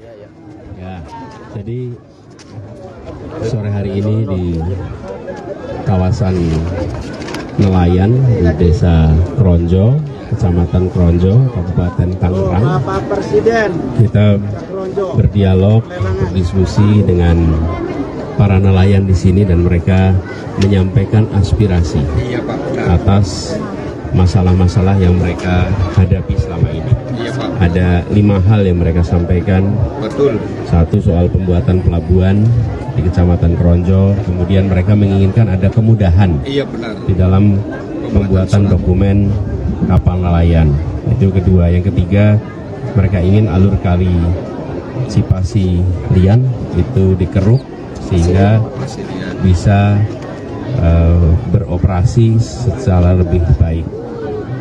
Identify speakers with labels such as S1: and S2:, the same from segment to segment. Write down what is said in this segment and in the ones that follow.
S1: Ya, jadi sore hari ini di kawasan nelayan di Desa Kronjo, Kecamatan Kronjo, Kabupaten Tangerang, kita berdialog, berdiskusi dengan para nelayan di sini dan mereka menyampaikan aspirasi atas masalah-masalah yang mereka hadapi selama ini. Ada 5 hal yang mereka sampaikan.
S2: Betul.
S1: Satu, soal pembuatan pelabuhan di Kecamatan Kronjo. Kemudian mereka menginginkan ada kemudahan di dalam pembuatan dokumen kapal nelayan. Itu kedua. Yang ketiga, mereka ingin alur kali Cipasi Lian itu dikeruk sehingga bisa beroperasi secara lebih baik.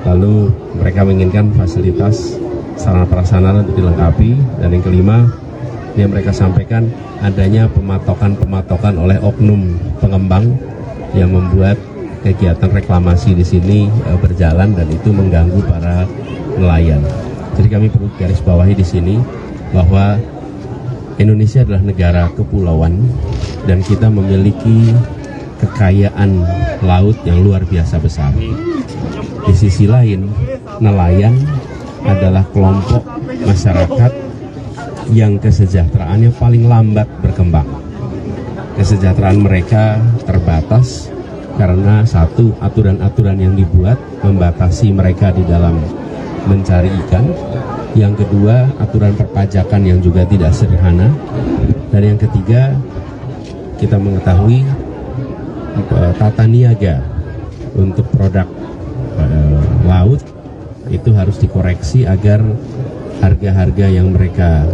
S1: Lalu mereka menginginkan fasilitas sarana prasarana untuk dilengkapi. Dan yang kelima, yang mereka sampaikan adanya pematokan oleh oknum pengembang yang membuat kegiatan reklamasi di sini berjalan dan itu mengganggu para nelayan. Jadi kami perlu garis bawahi di sini bahwa Indonesia adalah negara kepulauan dan kita memiliki kekayaan laut yang luar biasa besar. Di sisi lain, nelayan adalah kelompok masyarakat yang kesejahteraannya paling lambat berkembang. Kesejahteraan mereka terbatas karena satu, aturan-aturan yang dibuat membatasi mereka di dalam mencari ikan. Yang kedua, aturan perpajakan yang juga tidak sederhana. Dan yang ketiga, kita mengetahui tata niaga untuk produk laut itu harus dikoreksi agar harga-harga yang mereka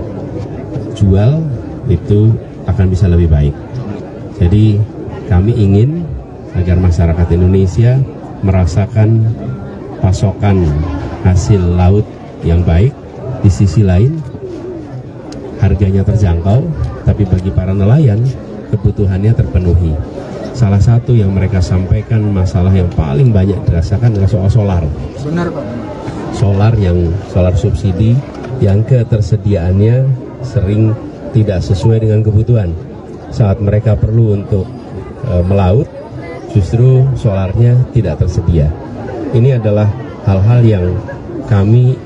S1: jual itu akan bisa lebih baik. Jadi kami ingin agar masyarakat Indonesia merasakan pasokan hasil laut yang baik. Di sisi lain harganya terjangkau, tapi bagi para nelayan kebutuhannya terpenuhi. Salah satu yang mereka sampaikan masalah yang paling banyak dirasakan adalah soal solar.
S2: Benar, Pak.
S1: Solar subsidi yang ketersediaannya sering tidak sesuai dengan kebutuhan. Saat mereka perlu untuk melaut, justru solarnya tidak tersedia. Ini adalah hal-hal yang kami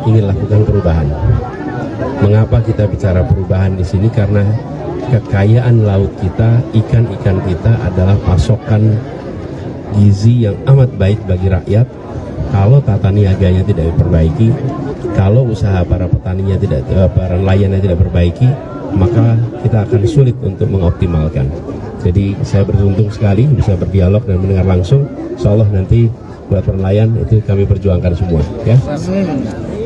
S1: ingin lakukan perubahan. Mengapa kita bicara perubahan di sini? Karena kekayaan laut kita, ikan-ikan kita adalah pasokan gizi yang amat baik bagi rakyat. Kalau tata niaganya tidak diperbaiki, kalau usaha para petaninya para nelayannya tidak perbaiki, maka kita akan sulit untuk mengoptimalkan. Jadi saya beruntung sekali bisa berdialog dan mendengar langsung. Insya Allah nanti buat nelayan itu kami perjuangkan semua. Ya.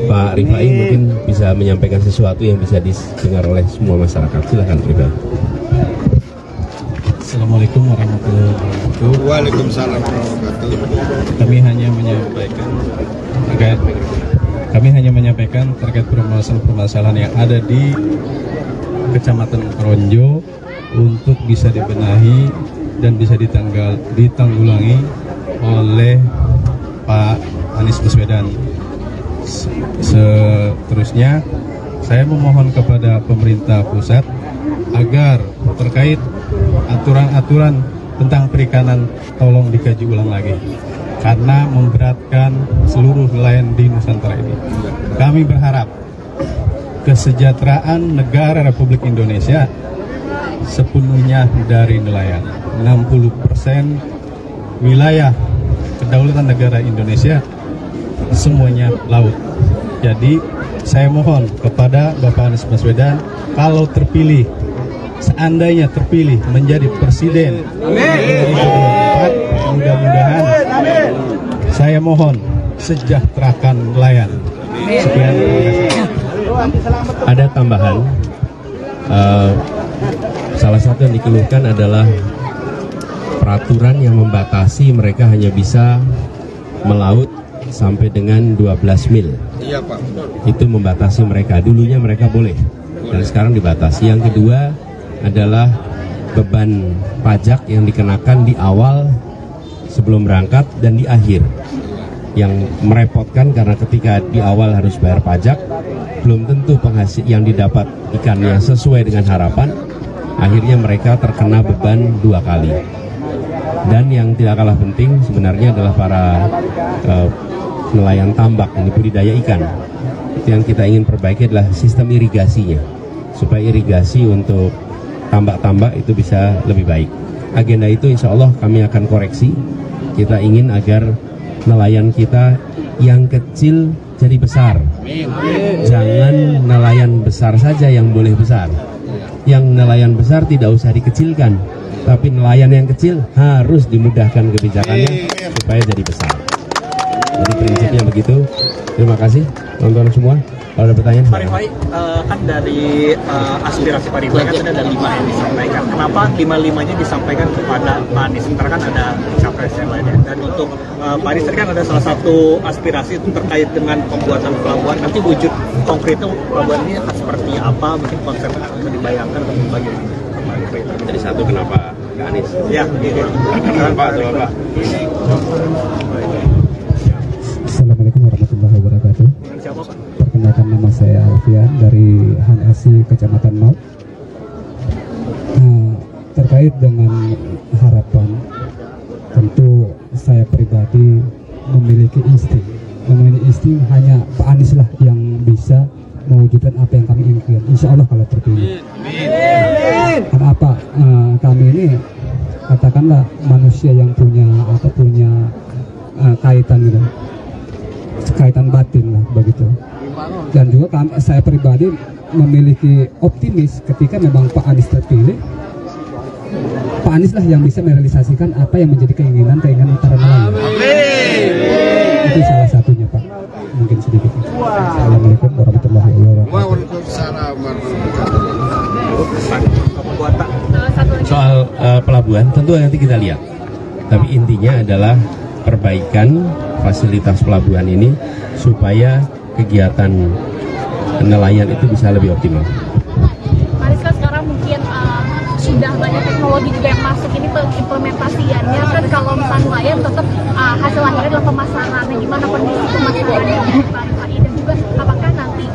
S1: Pak Rifai mungkin bisa menyampaikan sesuatu yang bisa didengar oleh semua masyarakat. Silakan Rifai.
S3: Assalamualaikum warahmatullahi wabarakatuh.
S2: Waalaikumsalam warahmatullahi wabarakatuh.
S3: Kami hanya menyampaikan terkait permasalahan yang ada di Kecamatan Kronjo untuk bisa dibenahi dan bisa ditanggulangi oleh Pak Anies Baswedan. Seterusnya, saya memohon kepada pemerintah pusat agar terkait aturan-aturan tentang perikanan tolong dikaji ulang lagi karena memberatkan seluruh nelayan di Nusantara ini. Kami berharap kesejahteraan negara Republik Indonesia sepenuhnya dari nelayan. 60% wilayah kedaulatan negara Indonesia semuanya laut. Jadi saya mohon kepada Bapak Anies Baswedan, kalau terpilih, seandainya terpilih menjadi presiden 2024, mudah-mudahan saya mohon sejahterakan nelayan. Sekian, terima kasih.
S1: Ada tambahan, salah satu yang dikeluhkan adalah peraturan yang membatasi mereka hanya bisa melaut sampai dengan 12 mil.
S2: Iya, Pak.
S1: Itu membatasi mereka. Dulunya mereka boleh dan sekarang dibatasi. Yang kedua adalah beban pajak yang dikenakan di awal sebelum berangkat dan di akhir, yang merepotkan karena ketika di awal harus bayar pajak, belum tentu penghasil yang didapat ikannya sesuai dengan harapan, akhirnya mereka terkena beban 2 kali. Dan yang tidak kalah penting sebenarnya adalah para nelayan tambak, ini budidaya ikan. Yang kita ingin perbaiki adalah sistem irigasinya, supaya irigasi untuk tambak-tambak itu bisa lebih baik. Agenda itu insya Allah kami akan koreksi. Kita ingin agar nelayan kita yang kecil jadi besar. Jangan nelayan besar saja yang boleh besar. Yang nelayan besar tidak usah dikecilkan, tapi nelayan yang kecil harus dimudahkan kebijakannya supaya jadi besar. Jadi prinsipnya begitu. Terima kasih teman-teman semua. Kalau ada pertanyaan,
S4: Pak Rifai, kan dari aspirasi Pak Rifai kan ada 5 yang disampaikan. Kenapa 5-5-nya disampaikan kepada Pak Anies, sementara kan ada capres yang lainnya? Dan untuk Pak Anies kan ada salah satu aspirasi itu terkait dengan pembuatan pelabuhan. Nanti wujud konkretnya pelabuhan ini akan seperti apa? Mungkin konsepnya bisa dibayangkan atau bagaimana?
S1: Jadi satu, kenapa ke Anies?
S4: Ya, gitu.
S1: Kenapa atau Bapak?
S5: Assalamualaikum warahmatullahi wabarakatuh.
S4: Siapa Pak?
S5: Perkenalkan, nama saya Alfian dari HANASI Kecamatan Mau. Terkait dengan harapan, tentu saya pribadi memiliki insting hanya Pak Anies lah yang bisa mewujudkan apa yang kami inginkan. Insya Allah kalau terpilih. Karena apa? Kami ini katakanlah manusia yang punya kaitan gitu, kaitan batin lah begitu. Dan juga saya pribadi memiliki optimis ketika memang Pak Anies terpilih. Pak Anies lah yang bisa merealisasikan apa yang menjadi keinginan para nelayan. Itu salah satunya Pak. Mungkin sedikit. Assalamualaikum warahmatullahi wabarakatuh.
S2: Waalaikumsalam
S1: Soal pelabuhan tentu nanti kita lihat. Tapi intinya adalah perbaikan fasilitas pelabuhan ini supaya kegiatan nelayan itu bisa lebih optimal.
S6: Anies kan sekarang mungkin sudah banyak teknologi juga yang masuk, ini pengimplementasiannya kan kalau misalnya nelayan tetap hasil akhirnya adalah pemasaran. Gimana kondisi pemasarannya Pak Rifai, dan juga apakah nanti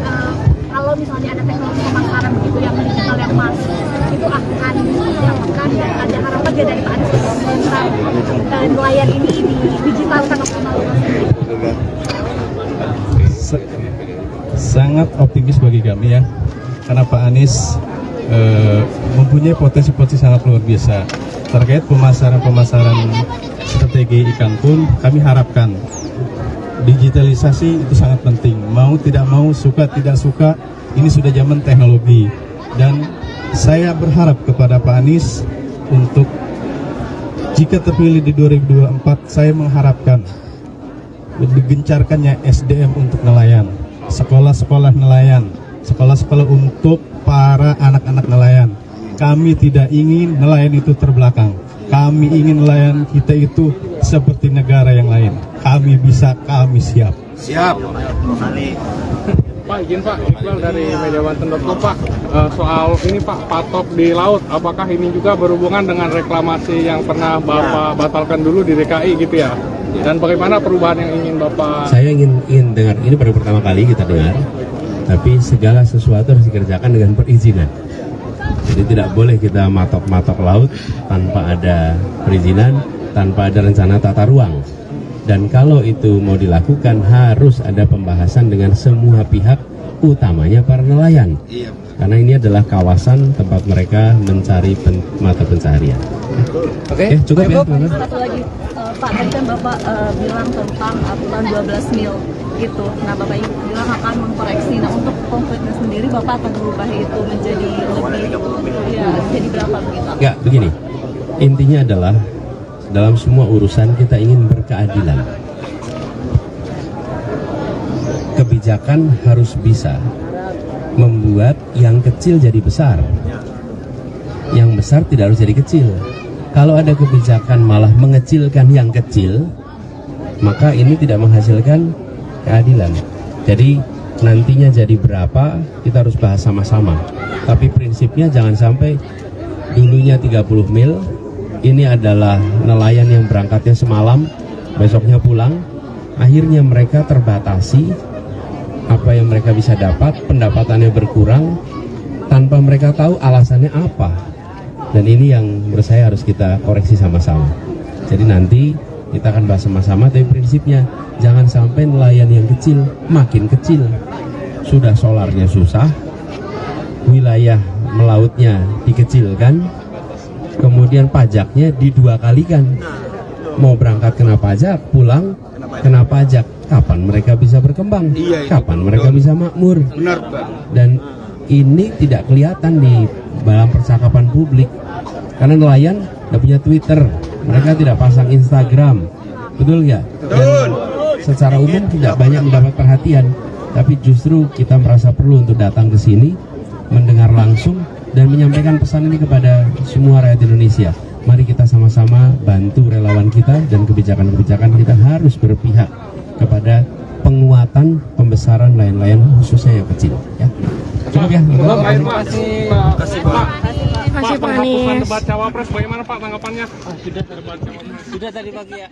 S6: kalau misalnya ada teknologi pemasaran begitu yang digital yang masuk itu akan dilakukan, dan ada harapan dia dari Pak Anies tentang nelayan ini digitalkan optimal?
S3: Sangat optimis bagi kami ya, karena Pak Anies mempunyai potensi-potensi sangat luar biasa. Terkait pemasaran strategi ikan pun kami harapkan digitalisasi itu sangat penting. Mau tidak mau, suka tidak suka, ini sudah zaman teknologi. Dan saya berharap kepada Pak Anies untuk jika terpilih di 2024, saya mengharapkan lebih gencarkannya SDM untuk nelayan, sekolah-sekolah nelayan, sekolah-sekolah untuk para anak-anak nelayan. Kami tidak ingin nelayan itu terbelakang. Kami ingin nelayan kita itu seperti negara yang lain. Kami bisa, kami siap.
S2: Siap.
S7: Pak, izin Pak, Iqbal dari mediawanten.com Pak. Soal ini Pak, patok di laut, apakah ini juga berhubungan dengan reklamasi yang pernah Bapak batalkan dulu di DKI gitu ya? Dan bagaimana perubahan yang ingin Bapak?
S1: Saya ingin dengar, ini baru pertama kali kita dengar, tapi segala sesuatu harus dikerjakan dengan perizinan. Jadi tidak boleh kita matok-matok laut tanpa ada perizinan, tanpa ada rencana tata ruang. Dan kalau itu mau dilakukan harus ada pembahasan dengan semua pihak, utamanya para nelayan. Karena ini adalah kawasan tempat mereka mencari mata pencaharian. Oke, cukup ya teman-teman.
S6: Satu lagi, Pak, tadi kan Bapak bilang tentang aturan 12 mil gitu. Nah, Bapak bilang akan mengkoreksi. Nah, untuk konkretnya sendiri Bapak akan berubah itu menjadi lebih, ya, jadi berapa begitu?
S1: Enggak, begini. Intinya adalah dalam semua urusan kita ingin berkeadilan. Kebijakan harus bisa membuat yang kecil jadi besar, yang besar tidak harus jadi kecil. Kalau ada kebijakan malah mengecilkan yang kecil, maka ini tidak menghasilkan keadilan. Jadi nantinya jadi berapa kita harus bahas sama-sama. Tapi prinsipnya jangan sampai dulunya 30 mil, ini adalah nelayan yang berangkatnya semalam, besoknya pulang, akhirnya mereka terbatasi apa supaya mereka bisa dapat, pendapatannya berkurang tanpa mereka tahu alasannya apa. Dan ini yang menurut saya harus kita koreksi sama-sama. Jadi nanti kita akan bahas sama-sama, tapi prinsipnya jangan sampai nelayan yang kecil makin kecil. Sudah solarnya susah, wilayah melautnya dikecilkan, kemudian pajaknya didua kalikan. Mau berangkat kena pajak, pulang kena pajak. Kapan mereka bisa berkembang? Kapan mereka bisa makmur?
S2: Benar, Pak.
S1: Dan ini tidak kelihatan di dalam percakapan publik. Karena nelayan tidak punya Twitter, mereka tidak pasang Instagram, betul nggak? Dan secara umum tidak banyak mendapat perhatian. Tapi justru kita merasa perlu untuk datang ke sini, mendengar langsung, dan menyampaikan pesan ini kepada semua rakyat Indonesia. Mari kita sama-sama bantu relawan kita, dan kebijakan-kebijakan kita harus berpihak kepada penguatan pembesaran nelayan-nelayan khususnya yang kecil. Ya. Cukup ya.
S7: Terima kasih Pak.
S6: Masih
S7: Penghapusan
S6: Anies.
S7: debat cawapres bagaimana Pak tanggapannya?
S8: Sudah tadi pagi ya.